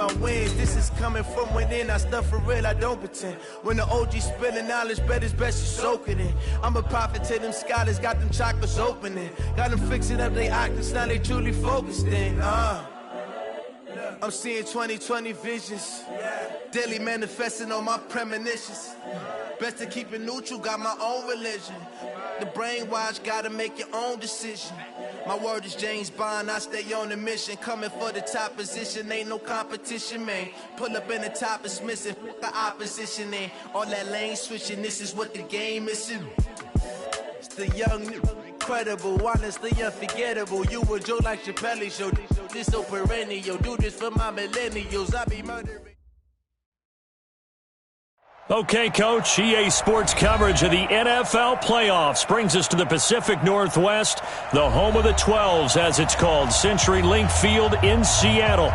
my wins. This is coming from within. I stuff for real, I don't pretend. When the OG spilling knowledge, bet it's best you soak it in. I'm a prophet to them scholars, got them chakras opening. Got them fixing up they octaves, now they truly focused in. I'm seeing 2020 visions. Daily manifesting on my premonitions. Best to keep it neutral, got my own religion. The brainwash, gotta make your own decision. My word is James Bond, I stay on the mission. Coming for the top position, ain't no competition, man. Pull up in the top, it's missing, the opposition in. All that lane switching, this is what the game is. It's the young, incredible, honestly unforgettable. You a Joe like Chappelle show. This so perennial, do this for my millennials. I be murdering. Okay, Coach, EA Sports coverage of the NFL playoffs brings us to the Pacific Northwest, the home of the 12s, as it's called, CenturyLink Field in Seattle.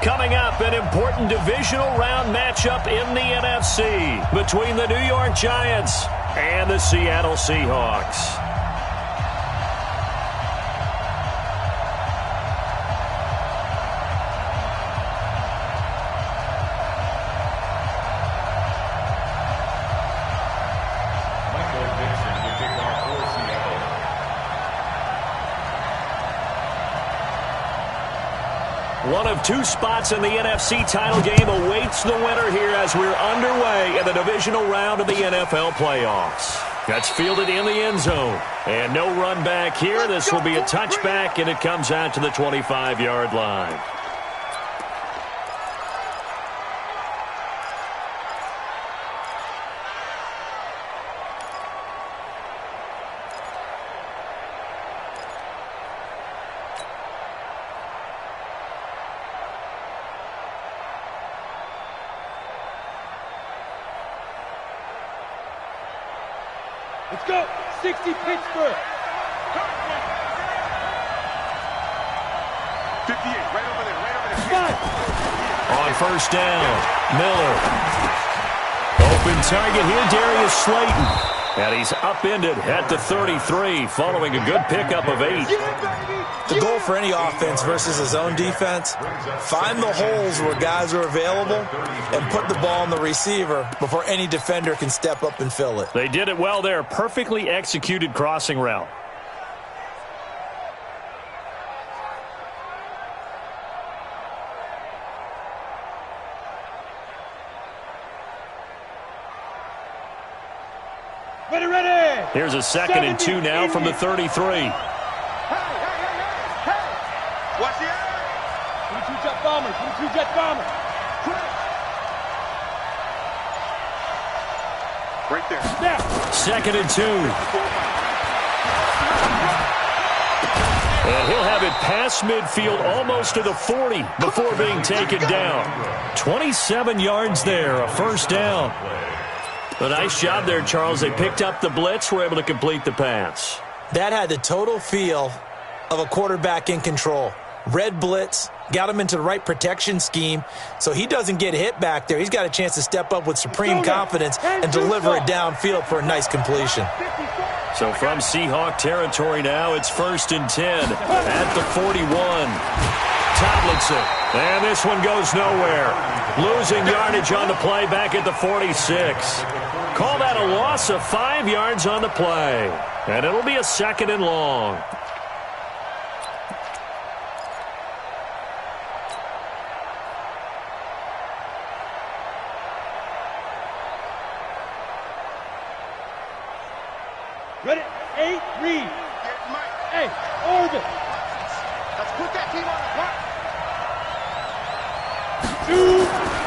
Coming up, an important divisional round matchup in the NFC between the New York Giants and the Seattle Seahawks. One of two spots in the NFC title game awaits the winner here as we're underway in the divisional round of the NFL playoffs. That's fielded in the end zone. And no run back here. This will be a touchback, and it comes out to the 25-yard line. Let's go. 60 Pittsburgh. 58, right over there. On first down, Miller. Open target here, Darius Slayton. And he's upended at the 33 following a good pickup of 8. The goal for any offense versus his own defense, find the holes where guys are available and put the ball on the receiver before any defender can step up and fill it. They did it well there. Perfectly executed crossing route. Ready. Here's a 2nd and 2 now from the 33. Hey. Watch the eye. 22 jet bomber. 22 jet bomber. Right there. Snap. 2nd and 2. And he'll have it past midfield almost to the 40 before being taken down. 27 yards there, a first down. A nice job there, Charles. They picked up the blitz, were able to complete the pass. That had the total feel of a quarterback in control. Red blitz, got him into the right protection scheme, so he doesn't get hit back there. He's got a chance to step up with supreme confidence and deliver it downfield for a nice completion. So from Seahawk territory now, it's 1st and 10 at the 41. Tomlinson, and this one goes nowhere. Losing yardage on the play back at the 46. Call that a loss of 5 yards on the play. And it'll be a 2nd and long. Ready? 8, read. Hey, orbit. Let's put that team on the clock.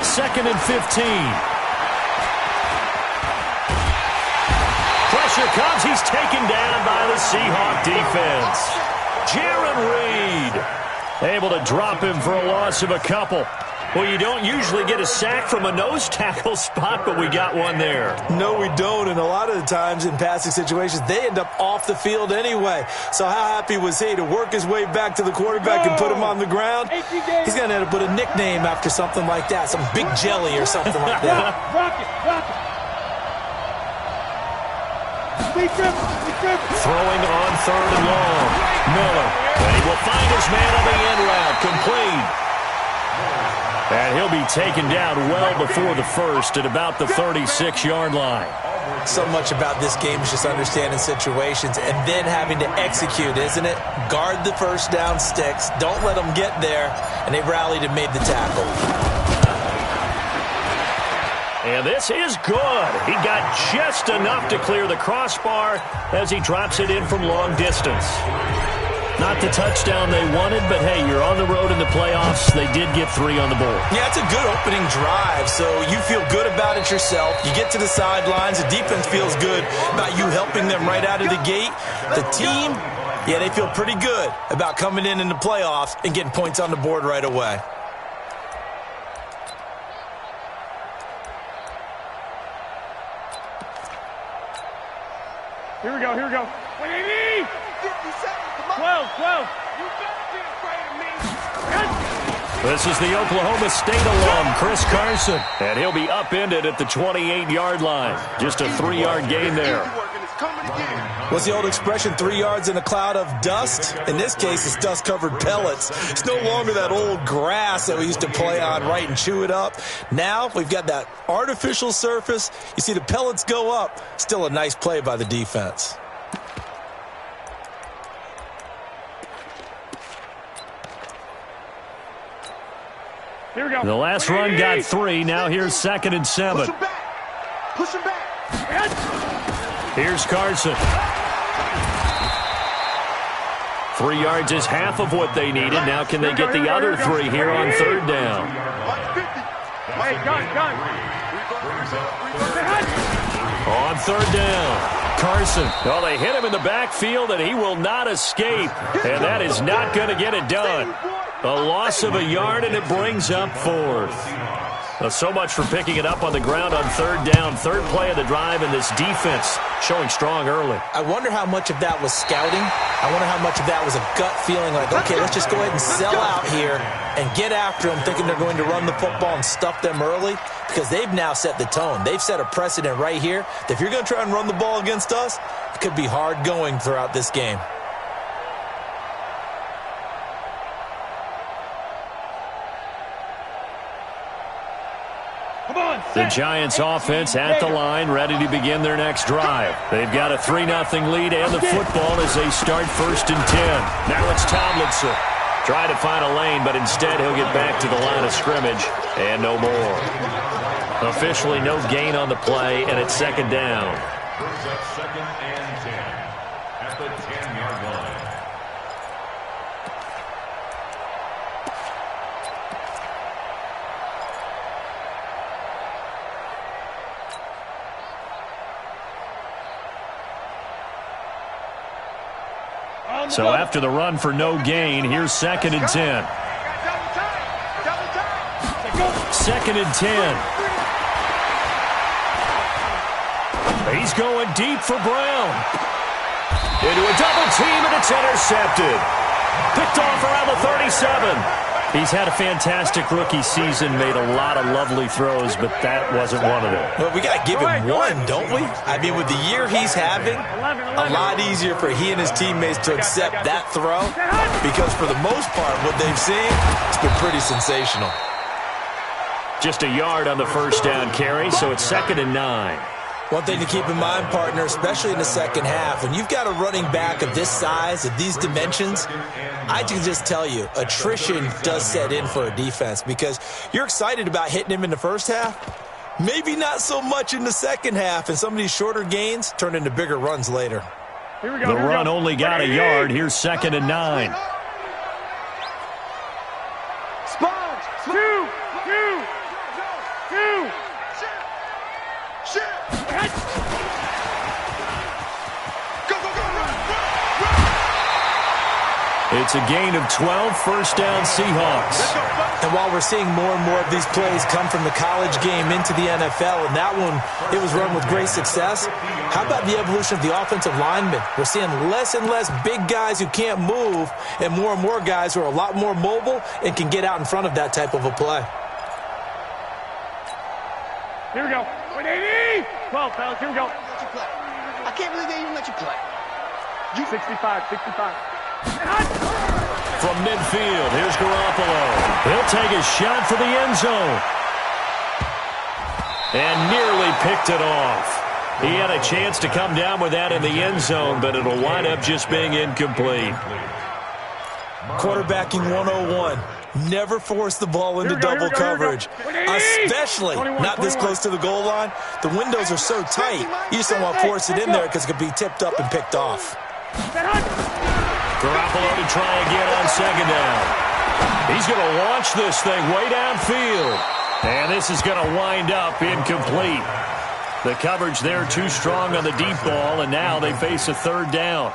2nd and 15. Pressure comes. He's taken down by the Seahawk defense. Jaron Reed able to drop him for a loss of a couple. Well, you don't usually get a sack from a nose tackle spot, but we got one there. No, we don't, and a lot of the times in passing situations, they end up off the field anyway. So how happy was he to work his way back to the quarterback and put him on the ground? He's going to end up with a nickname after something like that, some Big Jelly or something like that. Rocket. Throwing on 3rd and long. Miller, and he will find his man on the end route, complete. And he'll be taken down well before the first at about the 36-yard line. So much about this game is just understanding situations and then having to execute, isn't it? Guard the first down sticks. Don't let them get there. And they rallied and made the tackle. And this is good. He got just enough to clear the crossbar as he drops it in from long distance. Not the touchdown they wanted, but hey, you're on the road in the playoffs. They did get 3 on the board. Yeah, it's a good opening drive, so you feel good about it yourself. You get to the sidelines. The defense feels good about you helping them right out of the gate. The team, yeah, they feel pretty good about coming in the playoffs and getting points on the board right away. Here we go, here we go. 50 seconds. 12. You better be afraid of me. This is the Oklahoma State alum, Chris Carson. And he'll be upended at the 28-yard line. Just a 3-yard gain there. What's the old expression, 3 yards in a cloud of dust? In this case, it's dust-covered pellets. It's no longer that old grass that we used to play on, right, and chew it up. Now we've got that artificial surface. You see the pellets go up. Still a nice play by the defense. Here we go. The last run got 3. Now here's 2nd and 7. Push him back. Here's Carson. 3 yards is half of what they needed. Now can they get the other 3 here on 3rd down? Hey, gun. On 3rd down, Carson. Oh, they hit him in the backfield, and he will not escape. And that is not going to get it done. A loss of a yard, and it brings up 4th. So much for picking it up on the ground on 3rd down. 3rd play of the drive, and this defense showing strong early. I wonder how much of that was scouting. I wonder how much of that was a gut feeling like, okay, let's just go ahead and sell out here and get after them, thinking they're going to run the football and stuff them early, because they've now set the tone. They've set a precedent right here that if you're going to try and run the ball against us, it could be hard going throughout this game. The Giants offense at the line, ready to begin their next drive. They've got a 3-0 lead and the football as they start 1st and 10. Now it's Tomlinson. Try to find a lane, but instead he'll get back to the line of scrimmage and no more. Officially no gain on the play, and it's 2nd down. Brings up 2nd and 10 at the 10-yard line. So after the run for no gain, here's 2nd and 10. 2nd and 10. He's going deep for Brown. Into a double team, and it's intercepted. Picked off around the 37. He's had a fantastic rookie season, made a lot of lovely throws, but that wasn't one of them. Well, we got to give him one, don't we? I mean, with the year he's having, a lot easier for he and his teammates to accept that throw, because for the most part, what they've seen, it's been pretty sensational. Just a yard on the 1st down carry, so it's 2nd and 9. One thing to keep in mind, partner, especially in the second half, when you've got a running back of this size, of these dimensions, I can just tell you, attrition does set in for a defense, because you're excited about hitting him in the first half, maybe not so much in the second half, and some of these shorter gains turn into bigger runs later. Here we go. The run only got a yard. Here's 2nd and 9. Sponge. 2. It's a gain of 12, 1st down Seahawks. And while we're seeing more and more of these plays come from the college game into the NFL, and that one, it was run with great success, how about the evolution of the offensive linemen? We're seeing less and less big guys who can't move, and more guys who are a lot more mobile and can get out in front of that type of a play. Here we go. 12, fellas, here we go. I can't believe they even let you play. 65. from midfield. Here's Garoppolo. He'll take a shot for the end zone. And nearly picked it off. He had a chance to come down with that in the end zone, but it'll wind up just being incomplete. Quarterbacking 101. Never force the ball into double coverage, especially not this close to the goal line. The windows are so tight, you just don't want to force it in there because it could be tipped up and picked off. Garoppolo to try again on second down. He's going to launch this thing way downfield. And this is going to wind up incomplete. The coverage there too strong on the deep ball, and now they face a third down.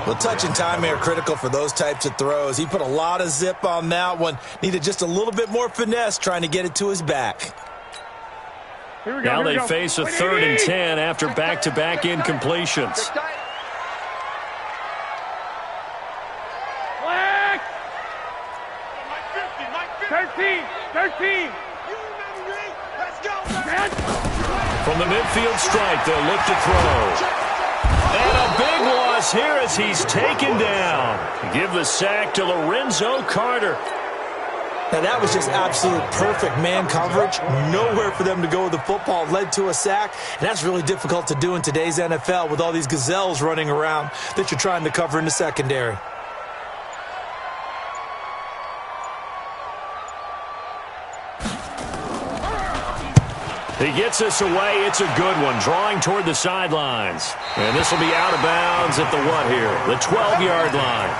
Well, touch and timing are critical for those types of throws. He put a lot of zip on that one. Needed just a little bit more finesse trying to get it to his back. Now they face a third and 10 after back-to-back incompletions. Flag! 13! Let's go! From the midfield stripe, they'll look to throw. And a big loss here as he's taken down. Give the sack to Lorenzo Carter. Now that was just absolute perfect man coverage. Nowhere for them to go with the football. Led to a sack. And that's really difficult to do in today's NFL with all these gazelles running around that you're trying to cover in the secondary. He gets this away. It's a good one, drawing toward the sidelines. And this will be out of bounds at the what here? The 12-yard line.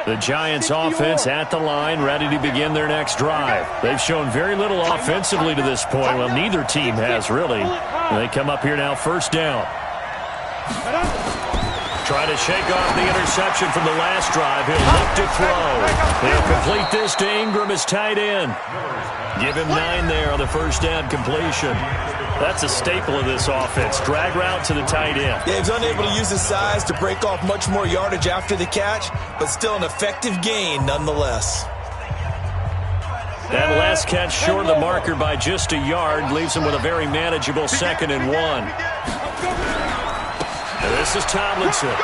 The Giants offense at the line, ready to begin their next drive. They've shown very little offensively to this point. Well, neither team has really. And they come up here now, first down. Try to shake off the interception from the last drive. He'll look to throw. They'll complete this to Ingram as tight end. Give him 9 there on the first down completion. That's a staple of this offense. Drag route to the tight end. Yeah, he's unable to use his size to break off much more yardage after the catch, but still an effective gain nonetheless. That last catch short of the marker by just a yard leaves him with a very manageable 2nd and 1. And this is Tomlinson.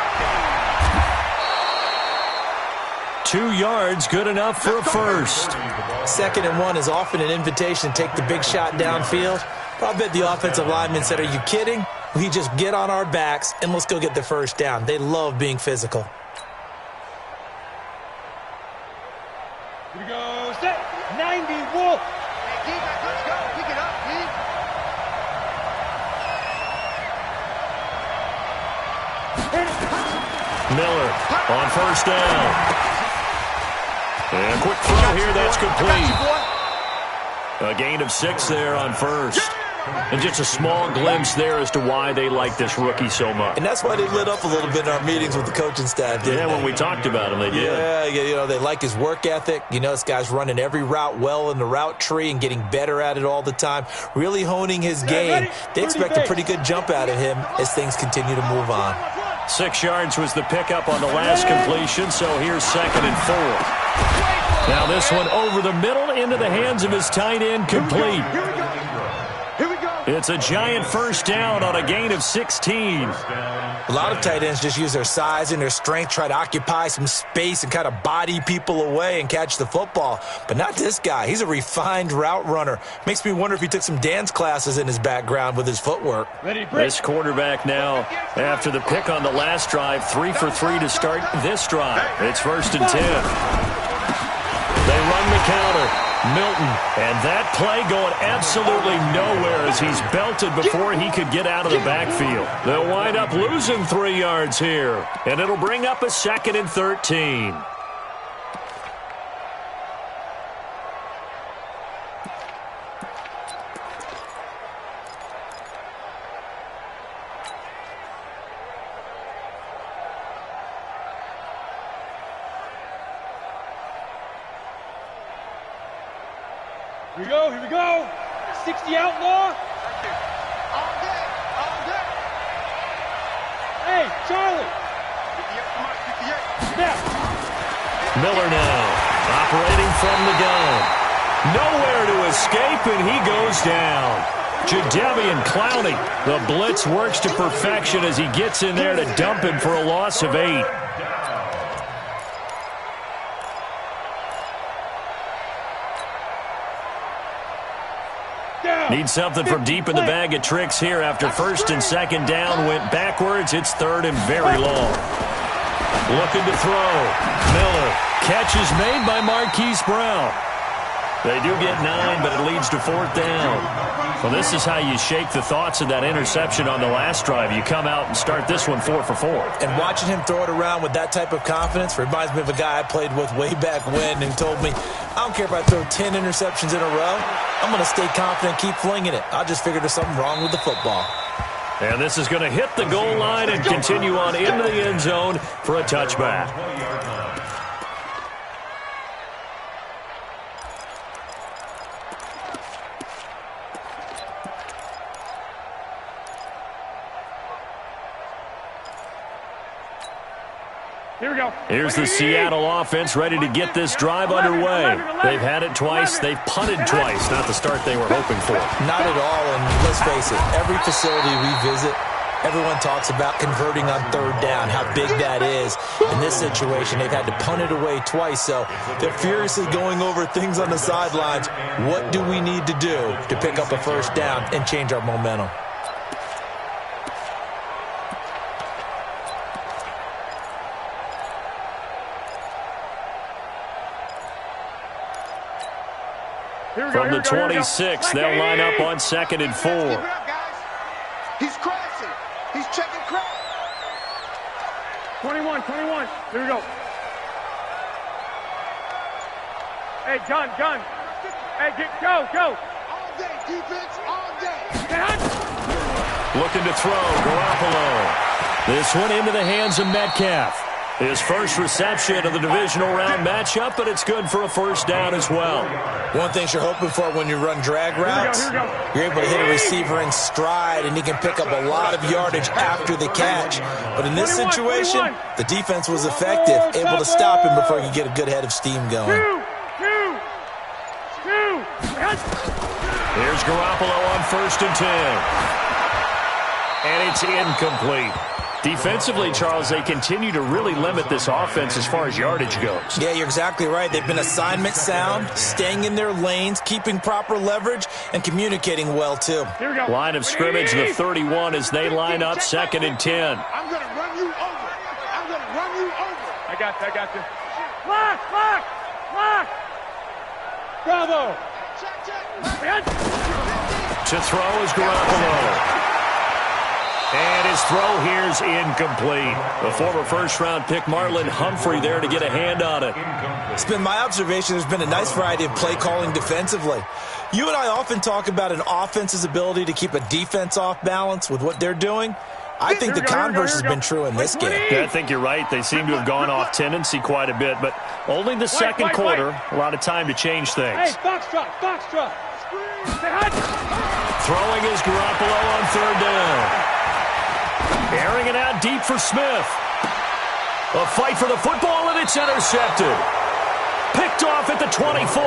2 yards, good enough for a first. 2nd and 1 is often an invitation to take the big shot downfield. I bet the offensive lineman said, "Are you kidding? We just get on our backs and let's go get the first down." They love being physical. Here we go. Set. 90 Wolf. Let's go. Pick it up, Miller on first down. And a quick throw here, that's complete. A gain of 6 there on first. And just a small glimpse there as to why they like this rookie so much. And that's why they lit up a little bit in our meetings with the coaching staff, didn't they? When we talked about him, they did. Yeah, you know, they like his work ethic. You know, this guy's running every route well in the route tree and getting better at it all the time, really honing his game. They expect a pretty good jump out of him as things continue to move on. 6 yards was the pickup on the last completion, so here's 2nd and 4. Now this one over the middle into the hands of his tight end, complete. It's a giant first down on a gain of 16. A lot of tight ends just use their size and their strength, try to occupy some space and kind of body people away and catch the football. But not this guy. He's a refined route runner. Makes me wonder if he took some dance classes in his background with his footwork. This quarterback now, after the pick on the last drive, 3 for 3 to start this drive. It's 1st and 10. They run the counter. Milton, and that play going absolutely nowhere as he's belted before he could get out of the backfield. They'll wind up losing 3 yards here, and it'll bring up a 2nd and 13. Here we go. 60 outlaw. All day. Hey, Charlie. Miller now, operating from the gun. Nowhere to escape, and he goes down. Jadeveon Clowney, the blitz works to perfection as he gets in there to dump him for a loss of 8. Need something from deep in the bag of tricks here after first and second down went backwards. It's third and very long. Looking to throw. Miller. Catch is made by Marquise Brown. They do get 9, but it leads to 4th down. Well, this is how you shake the thoughts of that interception on the last drive. You come out and start this one 4 for 4. And watching him throw it around with that type of confidence reminds me of a guy I played with way back when who told me, I don't care if I throw 10 interceptions in a row. I'm going to stay confident and keep flinging it. I just figured there's something wrong with the football. And this is going to hit the goal line and continue on into the end zone for a touchback. Here we go. Here's the Seattle offense ready to get this drive underway. They've had it twice. They've punted twice. Not the start they were hoping for. Not at all, and let's face it, every facility we visit, everyone talks about converting on third down, how big that is. In this situation, they've had to punt it away twice, so they're furiously going over things on the sidelines. What do we need to do to pick up a first down and change our momentum? From the 26, they'll line up on 2nd and 4. He's crashing. He's checking crack. 21. Here we go. Hey, gun. Hey, go. All day, defense, all day. Looking to throw, Garoppolo. This one into the hands of Metcalf. His first reception of the divisional round matchup, but it's good for a first down as well. One thing you're hoping for when you run drag routes, you're able to hit a receiver in stride, and he can pick up a lot of yardage after the catch. But in this situation, the defense was effective, able to stop him before he could get a good head of steam going. Here's Garoppolo on 1st and 10. And it's incomplete. Defensively, Charles, they continue to really limit this offense as far as yardage goes. Yeah, you're exactly right. They've been assignment sound, staying in their lanes, keeping proper leverage, and communicating well, too. Line of scrimmage, the 31, as they line up 2nd and 10. I'm going to run you over. I got you. Lock. Bravo. To throw is Garoppolo. And his throw here's incomplete. The former first-round pick Marlon Humphrey there to get a hand on it. It's been my observation there's been a nice variety of play calling defensively. You and I often talk about an offense's ability to keep a defense off balance with what they're doing. I think the converse has been true in this game. Yeah, I think you're right. They seem to have gone off tendency quite a bit, but only the second quarter. A lot of time to change things. Hey, Foxtrot. Throwing is Garoppolo on 3rd down. Airing it out deep for Smith. A fight for the football, and it's intercepted. Picked off at the 24.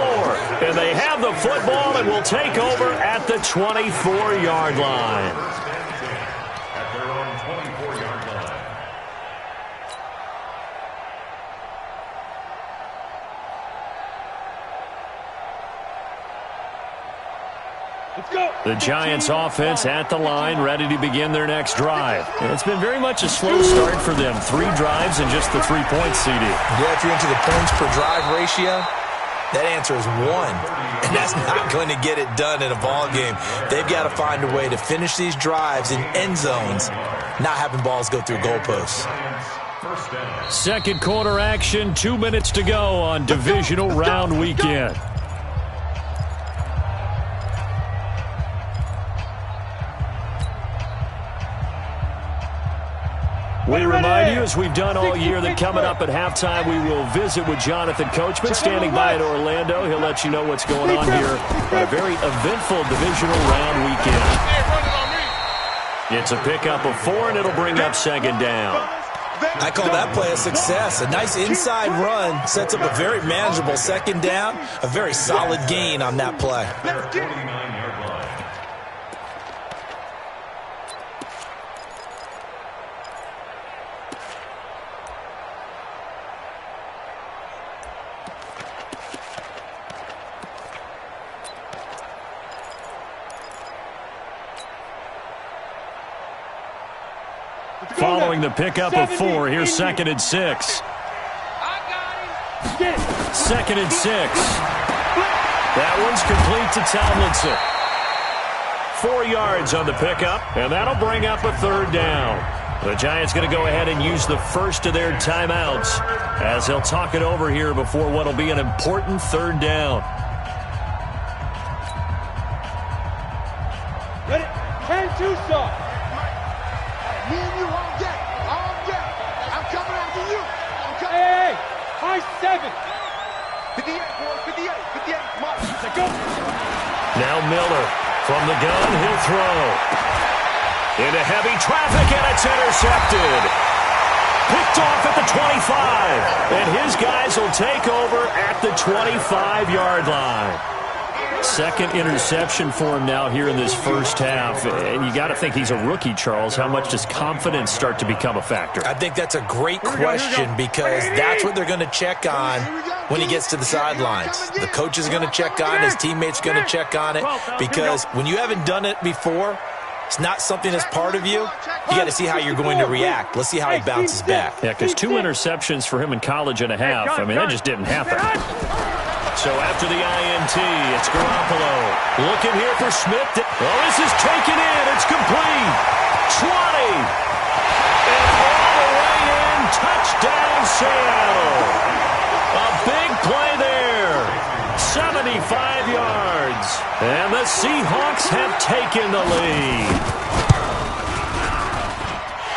And they have the football and will take over at the 24-yard line. At their own 24-yard line. Let's go. The Giants offense at the line, ready to begin their next drive. And it's been very much a slow start for them. 3 drives and just the 3 points, CD. Yeah, if you're into the points per drive ratio, that answer is 1. And that's not going to get it done in a ball game. They've got to find a way to finish these drives in end zones, not having balls go through goalposts. Second quarter action, 2 minutes to go on divisional round weekend. We remind you, as we've done all year, that coming up at halftime, we will visit with Jonathan Coachman, standing by in Orlando. He'll let you know what's going on here on a very eventful divisional round weekend. It's a pickup of 4, and it'll bring up 2nd down. I call that play a success. A nice inside run sets up a very manageable second down, a very solid gain on that play. Their 49-yard line. Following the pickup of 4, here's 2nd and 6. 2nd and 6. That one's complete to Tomlinson. 4 yards on the pickup, and that'll bring up a 3rd down. The Giants going to go ahead and use the first of their timeouts as they'll talk it over here before what will be an important 3rd down. Ready? 10-2 start. Me and you all day. All day. I'm coming after you. I'm coming. Hey, high 7. 58, boy. 58. 58. Mark. Let's go. Now Miller from the gun. He'll throw. Into heavy traffic, and it's intercepted. Picked off at the 25. And his guys will take over at the 25-yard line. 2nd interception for him now here in this first half. And you got to think he's a rookie, Charles. How much does confidence start to become a factor? I think that's a great question because that's what they're going to check on when he gets to the sidelines. The coach is going to check on it. His teammates are going to check on it because when you haven't done it before, it's not something that's part of you. You got to see how you're going to react. Let's see how he bounces back. Yeah, because 2 interceptions for him in college and a half. I mean, that just didn't happen. So after the INT, it's Garoppolo. Looking here for Smith. Oh, this is taken in. It's complete. 20. And all the way in. Touchdown, Seattle. A big play there. 75 yards. And the Seahawks have taken the lead.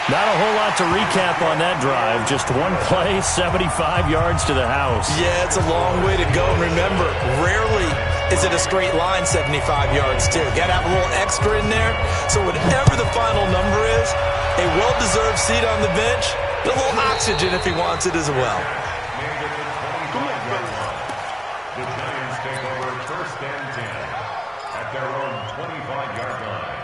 Not a whole lot to recap on that drive. Just one play, 75 yards to the house. Yeah, it's a long way to go. And remember, rarely is it a straight line 75 yards, too. Got to have a little extra in there. So whatever the final number is, a well-deserved seat on the bench, a little oxygen if he wants it as well. The Giants take over 1st and 10 at their own 25-yard line.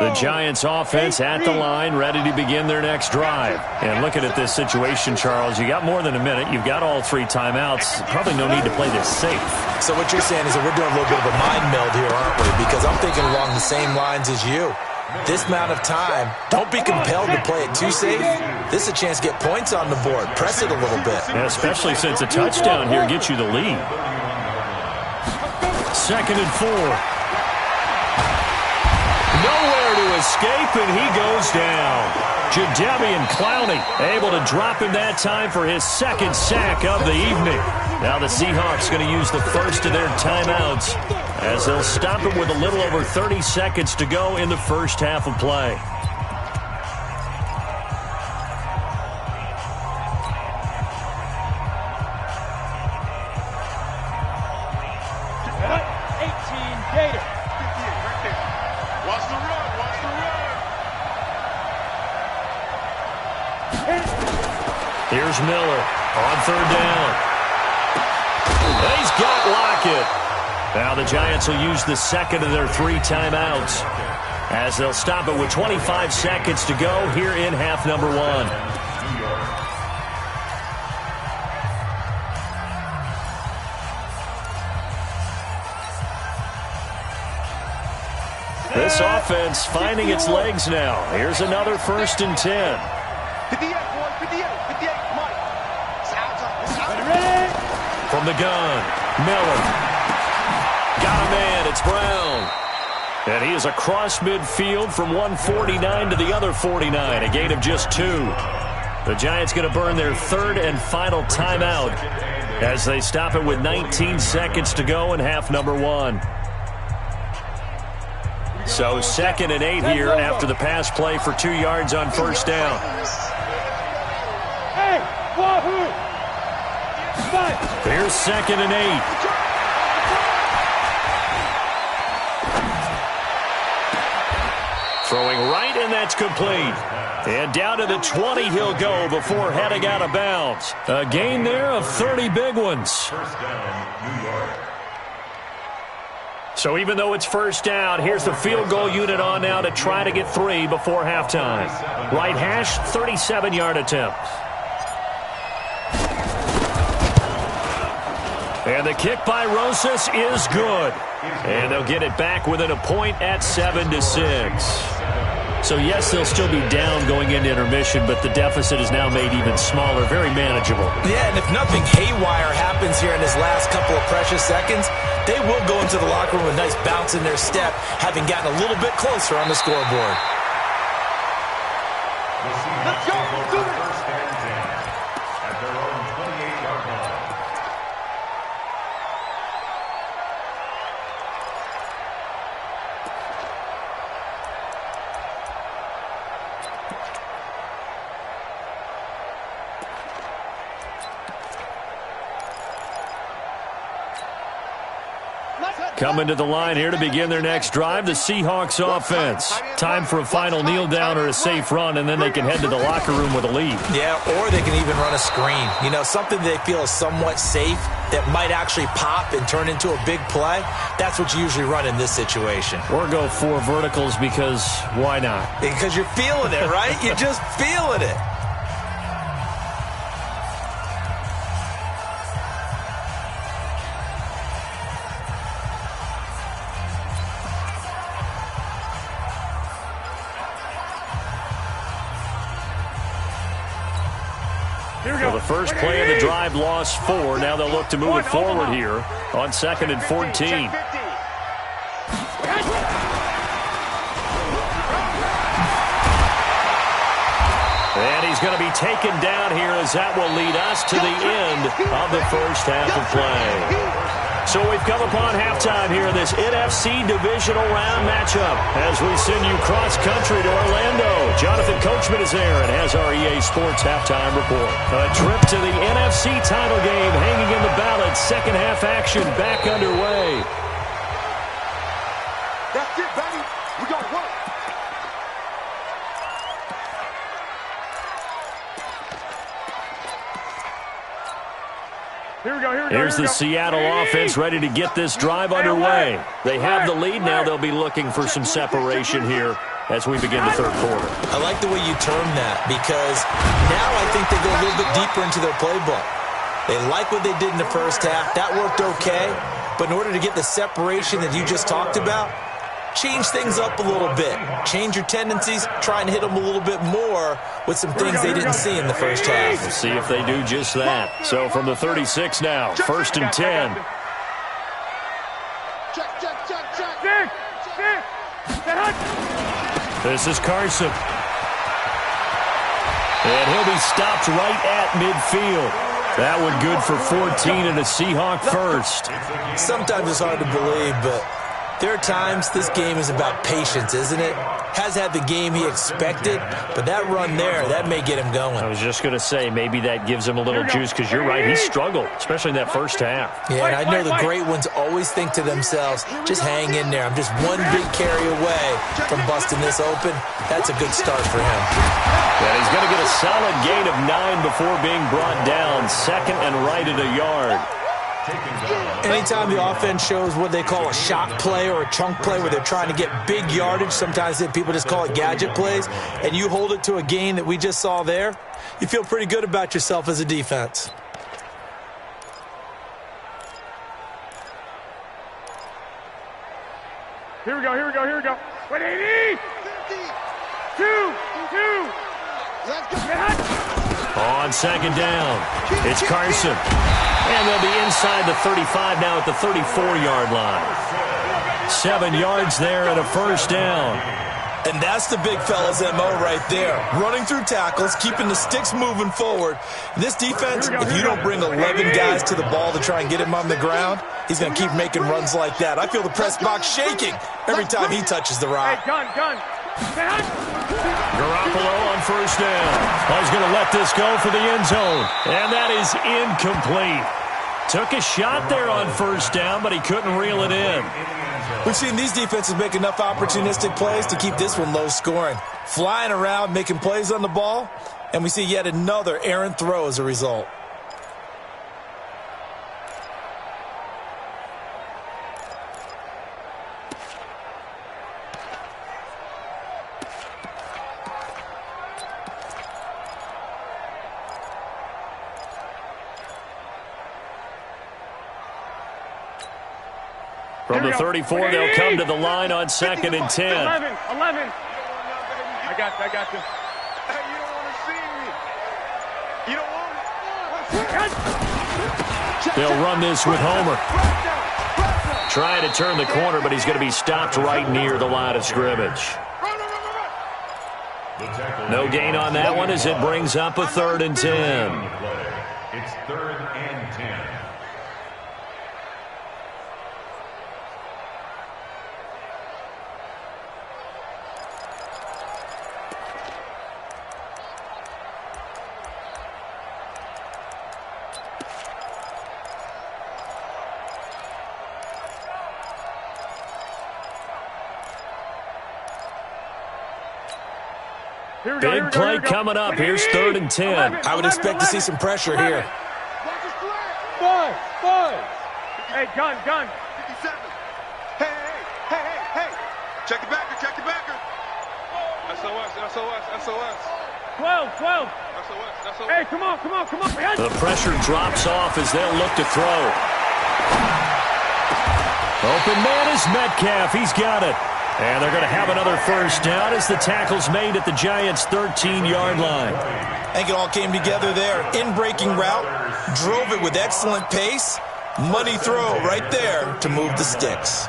The Giants offense at the line, ready to begin their next drive. And looking at this situation, Charles, you got more than a minute. You've got all 3 timeouts. Probably no need to play this safe. So what you're saying is that we're doing a little bit of a mind meld here, aren't we? Because I'm thinking along the same lines as you. This amount of time, don't be compelled to play it too safe. This is a chance to get points on the board. Press it a little bit. Yeah, especially since a touchdown here gets you the lead. 2nd and 4. Nowhere to escape, and he goes down. Jadeveon Clowney able to drop him that time for his 2nd sack of the evening. Now the Seahawks going to use the first of their timeouts as they'll stop it with a little over 30 seconds to go in the first half of play. Here's Miller on 3rd down. And he's got Lockett. Now the Giants will use the 2nd of their 3 timeouts as they'll stop it with 25 seconds to go here in half number 1. This offense finding its legs now. Here's another 1st and 10. 58, boy. 58. 58. Mike. From the gun, Miller. Got a man. It's Brown. And he is across midfield from 149 to the other 49. A gain of just 2. The Giants going to burn their 3rd and final timeout as they stop it with 19 seconds to go in half number 1. So 2nd and 8 here after the pass play for 2 yards on 1st down. Hey, Wahoo! Here's 2nd and 8. Throwing right, and that's complete. And down to the 20 he'll go before heading out of bounds. A gain there of 30 big ones. First down, New York. So even though it's first down, here's the field goal unit on now to try to get 3 before halftime. Right hash, 37-yard attempt. And the kick by Rosas is good. And they'll get it back within a point at 7-6. So, yes, they'll still be down going into intermission, but the deficit is now made even smaller, very manageable. Yeah, and if nothing haywire happens here in his last couple of precious seconds, they will go into the locker room with a nice bounce in their step, having gotten a little bit closer on the scoreboard. Let's go. First and 10 at their own 28-yard line. Coming to the line here to begin their next drive, the Seahawks offense. Time for a final kneel down or a safe run, and then they can head to the locker room with a lead. Yeah, or they can even run a screen. You know, something they feel is somewhat safe that might actually pop and turn into a big play. That's what you usually run in this situation. Or go 4 verticals because why not? Because you're feeling it, right? You're just feeling it. So the first play of the drive lost 4. Now they'll look to move it forward here on 2nd and 14. And he's going to be taken down here as that will lead us to the end of the first half of play. So we've come upon halftime here in this NFC Divisional Round matchup as we send you cross-country to Orlando. Jonathan Coachman is there and has our EA Sports halftime report. A trip to the NFC title game hanging in the balance. Second half action back underway. That's it, baby. We got work. Here's the Seattle offense ready to get this drive underway. They have the lead. Now they'll be looking for some separation here as we begin the third quarter. I like the way you term that because now I think they go a little bit deeper into their playbook. They like what they did in the first half. That worked okay. But in order to get the separation that you just talked about, change things up a little bit. Change your tendencies. Try and hit them a little bit more with some things they didn't see in the first half. We'll see if they do just that. So from the 36 now, 1st and 10. This is Carson. And he'll be stopped right at midfield. That one good for 14 and a Seahawk first. Sometimes it's hard to believe, but there are times this game is about patience, isn't it? Has had the game he expected, but that run there, that may get him going. I was just going to say, maybe that gives him a little juice because you're right, he struggled, especially in that first half. Yeah, and I know the great ones always think to themselves, just hang in there. I'm just one big carry away from busting this open. That's a good start for him. And he's going to get a solid gain of 9 before being brought down. 2nd and right at a yard. Anytime the offense shows what they call a shot play or a chunk play where they're trying to get big yardage, sometimes people just call it gadget plays, and you hold it to a gain that we just saw there, you feel pretty good about yourself as a defense. Here we go. 180. 2. Let's go. On 2nd down, it's Carson. And they'll be inside the 35 now at the 34-yard line. 7 yards there and a first down. And that's the big fella's MO right there. Running through tackles, keeping the sticks moving forward. This defense, if you don't bring 11 guys to the ball to try and get him on the ground, he's going to keep making runs like that. I feel the press box shaking every time he touches the rock. Hey, gun. Garoppolo on first down. He's going to let this go for the end zone. And that is incomplete. Took a shot there on first down, but he couldn't reel it in. We've seen these defenses make enough opportunistic plays to keep this one low scoring. Flying around, making plays on the ball, and we see yet another errant throw as a result. From the 34, they'll come to the line on 2nd and 10. 11. I got you. Hey, you don't want to see me. You don't want to. They'll run this with Homer. Trying to turn the corner, but he's going to be stopped right near the line of scrimmage. No gain on that one as it brings up a 3rd and 10. It's 3rd and 10. Big play coming up. Here's 3rd and 10. I would expect to see some pressure here. Five. Hey, gun. 57. Hey. Check the backer. SOS. 12. SOS. Hey, come on. The pressure drops off as they'll look to throw. Open man is Metcalf. He's got it. And they're going to have another first down as the tackle's made at the Giants' 13-yard line. I think it all came together there. In-breaking route, drove it with excellent pace. Money throw right there to move the sticks.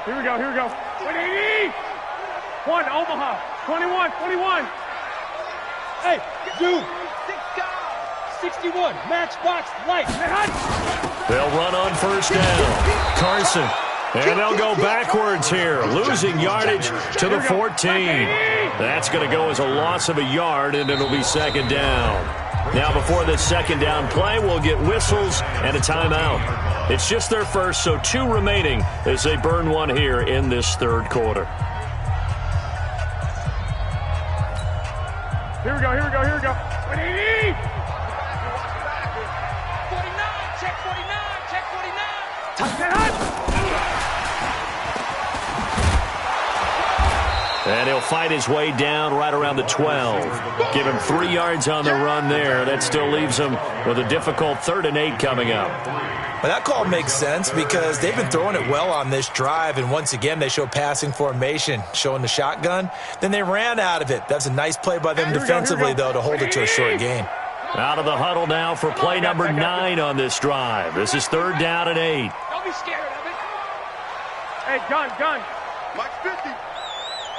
Here we go. 180. 1, Omaha. 21. Hey, dude. 61. Matchbox light. They'll run on first down. Carson. And they'll go backwards here, losing yardage to the 14. That's going to go as a loss of a yard, and it'll be 2nd down. Now, before this 2nd down play, we'll get whistles and a timeout. It's just their first, so 2 remaining as they burn one here in this 3rd quarter. Here we go. 180. 49. Check 49. Touchdown. And he'll fight his way down right around the 12. Give him 3 yards on the run there. That still leaves him with a difficult 3rd and 8 coming up. Well, that call makes sense because they've been throwing it well on this drive, and once again they show passing formation, showing the shotgun. Then they ran out of it. That's a nice play by them defensively, though, to hold it to a short gain. Out of the huddle now for play number 9 on this drive. This is 3rd down and 8. Don't be scared of it. Hey, gun. Mike 50.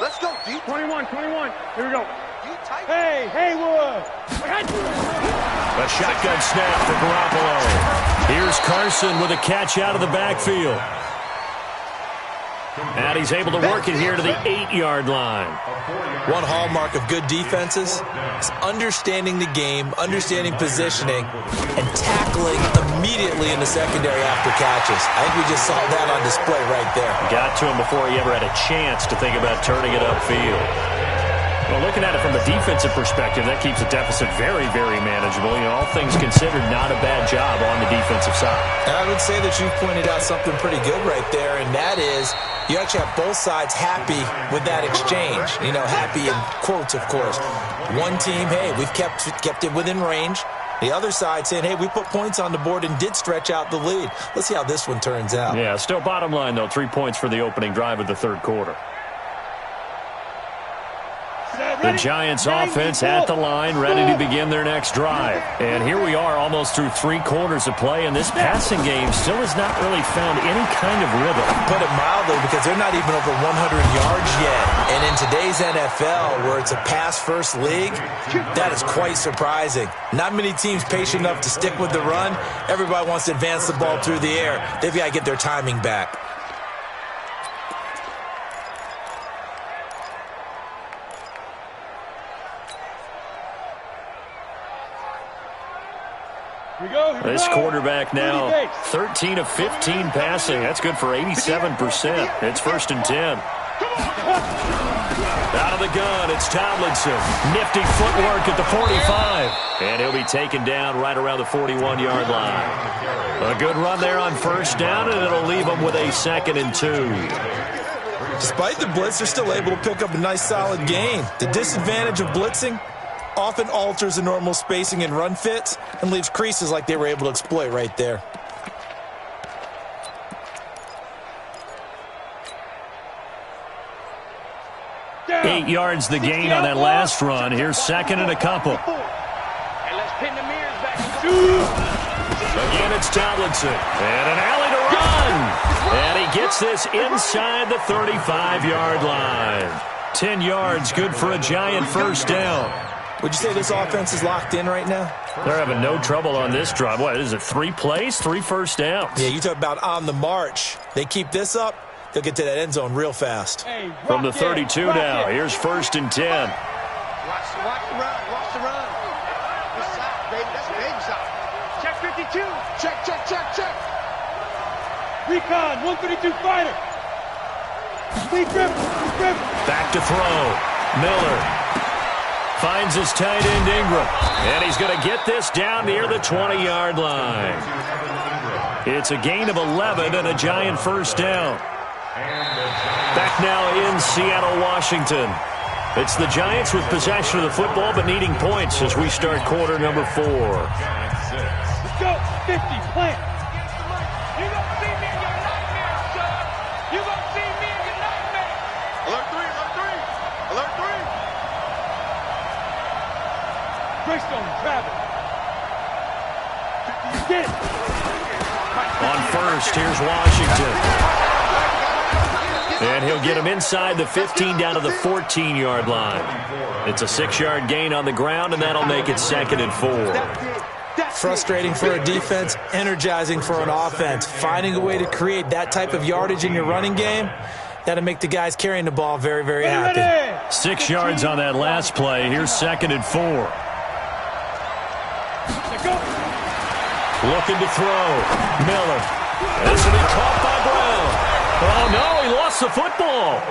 Let's go, D. 21. Here we go. Hey, Haywood. A shotgun snap for Garoppolo. Here's Carson with a catch out of the backfield. And he's able to work it here to the 8-yard line. One hallmark of good defenses is understanding the game, understanding positioning, and tackling immediately in the secondary after catches. I think we just saw that on display right there. Got to him before he ever had a chance to think about turning it upfield. Well, looking at it from a defensive perspective, that keeps the deficit very, very manageable. You know, all things considered, not a bad job on the defensive side. And I would say that you've pointed out something pretty good right there, and that is you actually have both sides happy with that exchange. You know, happy in quotes, of course. One team, hey, we've kept it within range. The other side saying, hey, we put points on the board and did stretch out the lead. Let's see how this one turns out. Yeah, still bottom line, though, 3 points for the opening drive of the 3rd quarter. The Giants offense at the line, ready to begin their next drive. And here we are almost through 3 quarters of play, and this passing game still has not really found any kind of rhythm. Put it mildly, because they're not even over 100 yards yet. And in today's NFL, where it's a pass-first league, that is quite surprising. Not many teams patient enough to stick with the run. Everybody wants to advance the ball through the air. They've got to get their timing back. This quarterback now 13 of 15 passing. That's good for 87%. It's 1st and 10. Out of the gun, it's Tomlinson. Nifty footwork at the 45. And he'll be taken down right around the 41-yard line. A good run there on 1st down, and it'll leave them with a 2nd and 2. Despite the blitz, they're still able to pick up a nice solid gain. The disadvantage of blitzing often alters the normal spacing and run fits and leaves creases like they were able to exploit right there. Down. 8 yards the gain on that last run. Here's 2nd and a couple. And let's pin the mirrors back. Again, it's Tomlinson. And an alley to run. And he gets this inside the 35-yard line. 10 yards, good for a Giant 1st down. Would you say this offense is locked in right now? They're having no trouble on this drive. What is it, 3 plays, 3 first downs? Yeah, you talk about on the march. They keep this up, they'll get to that end zone real fast. Hey, from the 32 now, here's 1st and 10. Watch the run. Watch the run. This side, baby. That's a baby side. Check 52. Check. Recon, 132 fighter. Speed grip. Back to throw. Miller finds his tight end Ingram. And he's going to get this down near the 20-yard line. It's a gain of 11 and a Giant 1st down. Back now in Seattle, Washington. It's the Giants with possession of the football but needing points as we start quarter number 4. Let's go. 50, plant. You gonna see me in your nightmare, son. You gonna see me in your nightmare. Alert 3. Greystone, travel. Get it. On 1st, here's Washington. And he'll get him inside the 15 down to the 14-yard line. It's a 6-yard gain on the ground, and that'll make it 2nd and 4. Frustrating for a defense, energizing for an offense. Finding a way to create that type of yardage in your running game, that'll make the guys carrying the ball very, very happy. 6 yards on that last play. Here's 2nd and 4. Looking to throw. Miller. This will be caught by Brown. Oh, no, he lost the football.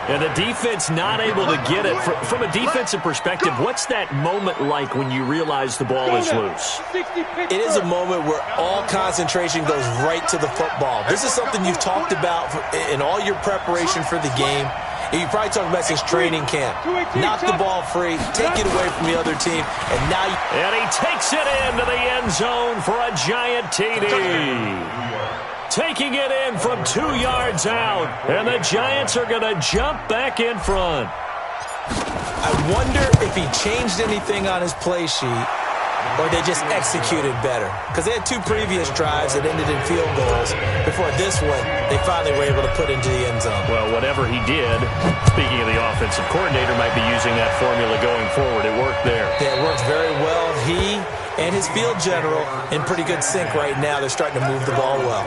And the defense not able to get it. From a defensive perspective, what's that moment like when you realize the ball is loose? It is a moment where all concentration goes right to the football. This is something you've talked about in all your preparation for the game. And you probably talked about since training camp. Knock the ball free, take it away from the other team, and now you... And he takes it into the end zone for a Giant TD. Taking it in from 2 yards out, and the Giants are going to jump back in front. I wonder if he changed anything on his play sheet or they just executed better. Because they had 2 previous drives that ended in field goals. Before this one, they finally were able to put into the end zone. Well, whatever he did, speaking of the offensive coordinator, might be using that formula going forward. It worked there. Yeah, it worked very well. He and his field general in pretty good sync right now. They're starting to move the ball well.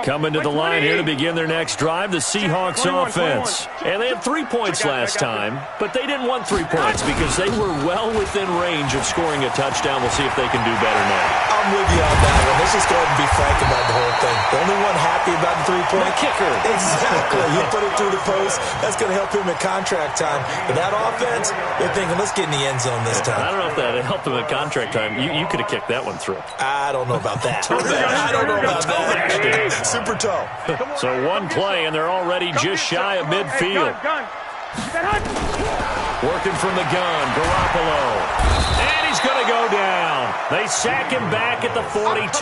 Coming to the line here to begin their next drive, the Seahawks offense. And they had 3 points last time, but they didn't want 3 points because they were well within range of scoring a touchdown. We'll see if they can do better now. I'm with you on that one. Let's just go ahead and be frank about the whole thing. The only one happy about the 3-point kicker. Exactly. He'll put it through the post. That's going to help him at contract time. But that offense, they're thinking, let's get in the end zone this time. I don't know if that helped him at contract time. You could have kicked that one through. I don't know about that. I don't know about that. Super toe. So 1 play, and they're already just shy of midfield. Working from the gun, Garoppolo. And he's going to go down. They sack him back at the 42.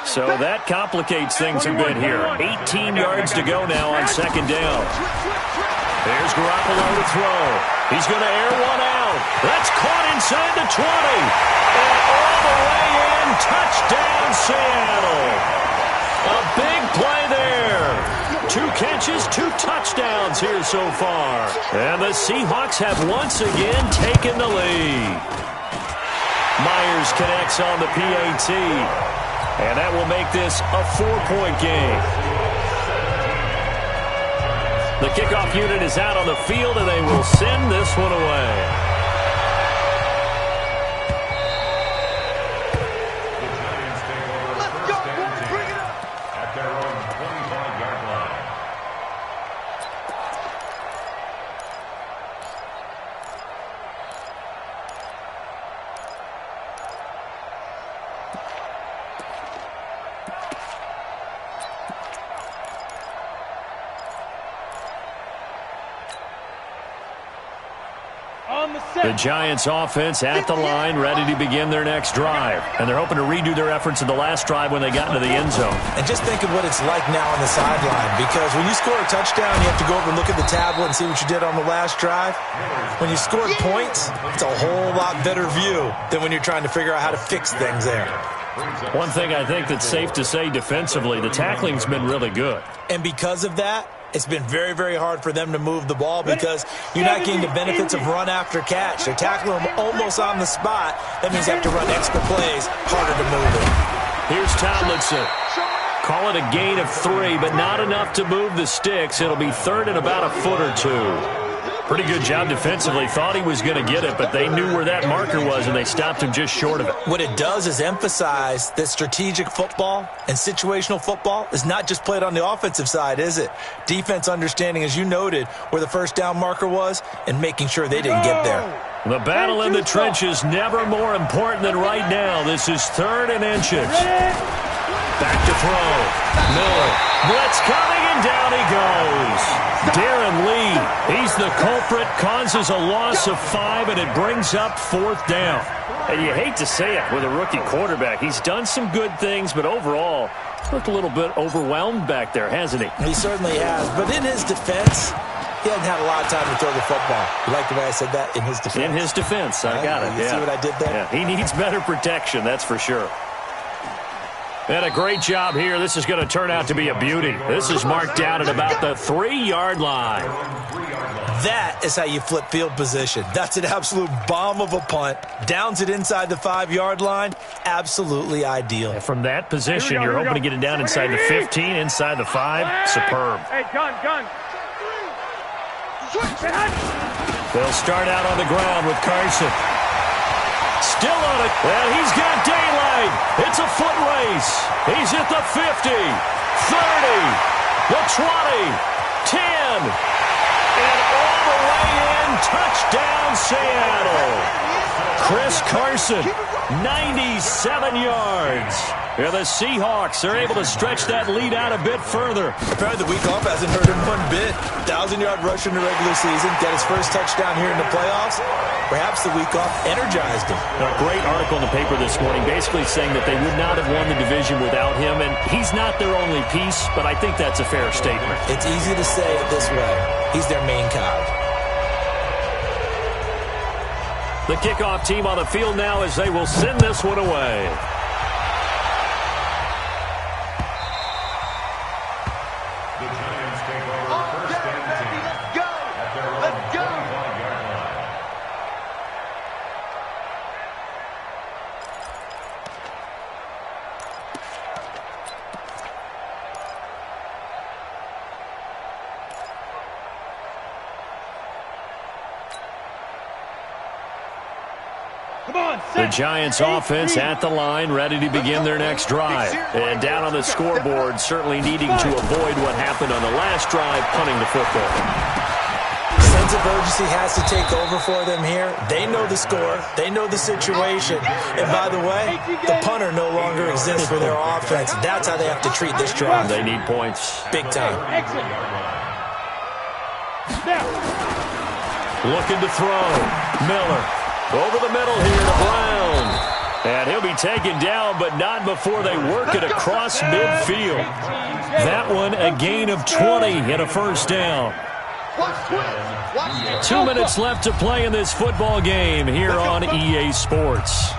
So that complicates things a bit here. 18 yards to go now on 2nd down. There's Garoppolo to throw. He's going to air one out. That's caught inside the 20. And all the way in, touchdown Seattle. A big play there. 2 catches, 2 touchdowns here so far. And the Seahawks have once again taken the lead. Myers connects on the PAT. And that will make this a 4-point game. The kickoff unit is out on the field, and they will send this one away. Let's go, boys, bring it up! At their own 25-yard line. The Giants offense at the line, ready to begin their next drive. And they're hoping to redo their efforts in the last drive when they got into the end zone. And just think of what it's like now on the sideline, because when you score a touchdown, you have to go over and look at the tablet and see what you did on the last drive. When you scored points, it's a whole lot better view than when you're trying to figure out how to fix things there. One thing I think that's safe to say defensively, the tackling's been really good. And because of that, it's been very, very hard for them to move the ball because you're not getting the benefits of run after catch. They're tackling them almost on the spot. That means you have to run extra plays, harder to move it. Here's Tomlinson. Call it a gain of 3, but not enough to move the sticks. It'll be third and about a foot or 2. Pretty good job defensively. Thought he was going to get it, but they knew where that marker was, and they stopped him just short of it. What it does is emphasize that strategic football and situational football is not just played on the offensive side, is it? Defense understanding, as you noted, where the first down marker was and making sure they didn't get there. The battle in the trenches never more important than right now. This is 3rd and inches. Back to throw. Miller. Blitz coming, and down he goes. Darren Lee, he's the culprit, causes a loss of 5, and it brings up 4th down. And you hate to say it with a rookie quarterback. He's done some good things, but overall, looked a little bit overwhelmed back there, hasn't he? He certainly has. But in his defense, he hasn't had a lot of time to throw the football. You like the way I said that? In his defense. In his defense. I got it. You see what I did there? Yeah, he needs better protection, that's for sure. And a great job here. This is going to turn out to be a beauty. This is marked down at about the 3-yard line. That is how you flip field position. That's an absolute bomb of a punt. Downs it inside the 5-yard line. Absolutely ideal. And from that position, you're hoping to get it down inside the 15, inside the 5. Superb. Hey, gun. They'll start out on the ground with Carson. Still on it, and he's got daylight. It's a foot race. He's at the 50, 30, the 20, 10, and all the way in. Touchdown, Seattle. Chris Carson, 97 yards. Yeah, the Seahawks are able to stretch that lead out a bit further. Apparently the week off hasn't hurt him one bit. 1,000-yard rush in the regular season. Got his first touchdown here in the playoffs. Perhaps the week off energized him. A great article in the paper this morning basically saying that they would not have won the division without him, and he's not their only piece, but I think that's a fair statement. It's easy to say it this way. He's their main cog. The kickoff team on the field now as they will send this one away. The Giants offense at the line, ready to begin their next drive. And down on the scoreboard, certainly needing to avoid what happened on the last drive, punting the football. Sense of urgency has to take over for them here. They know the score. They know the situation. And by the way, the punter no longer exists for their offense. That's how they have to treat this drive. They need points. Big time. Looking to throw. Miller. Over the middle here to Brown. And he'll be taken down, but not before they work it across midfield. That one, a gain of 20 and a first down. 2 minutes left to play in this football game here on EA Sports.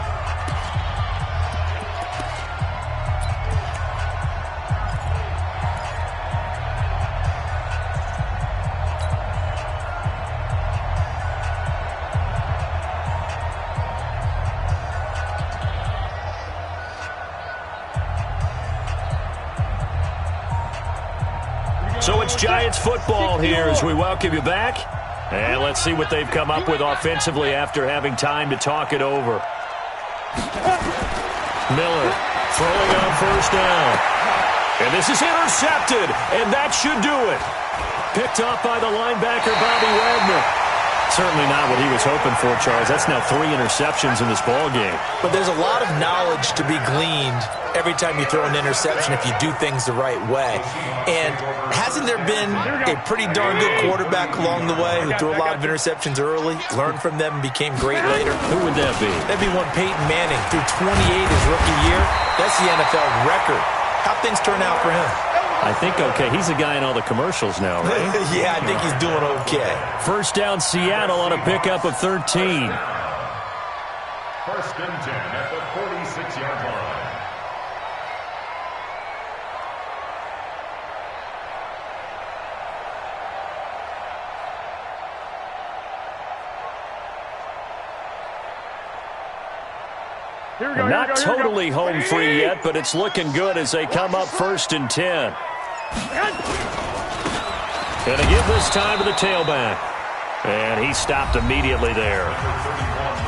Giants football here as we welcome you back. And let's see what they've come up with offensively after having time to talk it over. Miller throwing on first down. And this is intercepted, and that should do it. Picked off by the linebacker, Bobby Wagner. Certainly not what he was hoping for, Charles. That's now 3 interceptions in this ball game. But there's a lot of knowledge to be gleaned every time you throw an interception if you do things the right way. And hasn't there been a pretty darn good quarterback along the way who threw a lot of interceptions early, learned from them, and became great later? Who would that be? That'd be one Peyton Manning. Threw 28 his rookie year. That's the NFL record. How'd things turn out for him? I think okay. He's a guy in all the commercials now, right? Yeah, I think he's doing okay. First down, Seattle on a pickup of 13. First and 10 at the 46-yard line. Not totally home free yet, but it's looking good as they come up first and 10. Going to give this time to the tailback. And he stopped immediately there.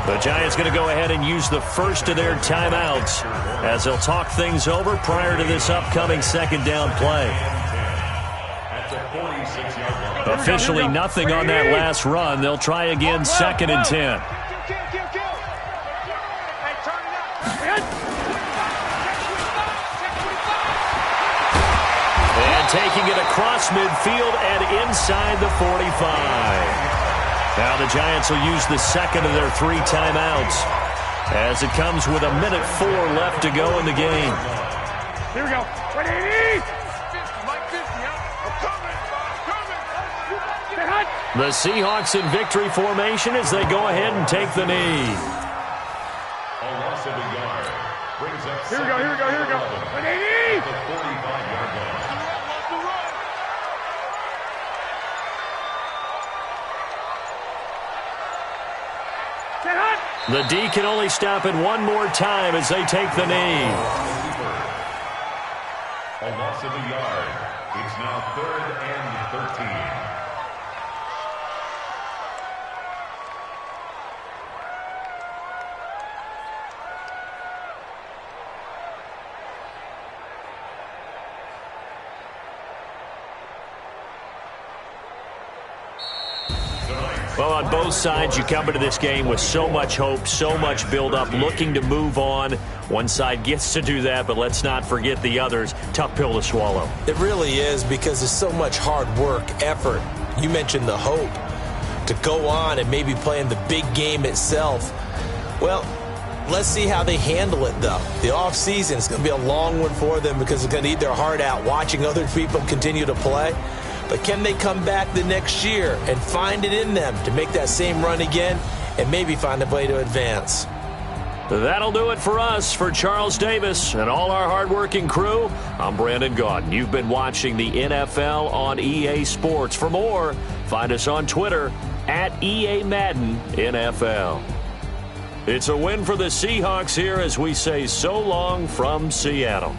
The Giants going to go ahead and use the first of their timeouts as they'll talk things over prior to this upcoming second down play. Officially nothing on that last run. They'll try again second and 10. Taking it across midfield and inside the 45. Now the Giants will use the second of their 3 timeouts as it comes with 1:04 left to go in the game. Here we go. The Seahawks in victory formation as they go ahead and take the knee. A loss of a yard brings up Here we go. the 45-yard line. The D can only stop it one more time as they take the knee. A loss of a yard. It's now 3rd and 13. Well, on both sides, you come into this game with so much hope, so much build-up, looking to move on. One side gets to do that, but let's not forget the others. Tough pill to swallow. It really is because there's so much hard work, effort. You mentioned the hope to go on and maybe play in the big game itself. Well, let's see how they handle it, though. The offseason is going to be a long one for them because they're going to eat their heart out watching other people continue to play. But can they come back the next year and find it in them to make that same run again and maybe find a way to advance? That'll do it for us. For Charles Davis and all our hardworking crew, I'm Brandon Gaudin. You've been watching the NFL on EA Sports. For more, find us on Twitter at EA Madden NFL. It's a win for the Seahawks here as we say so long from Seattle.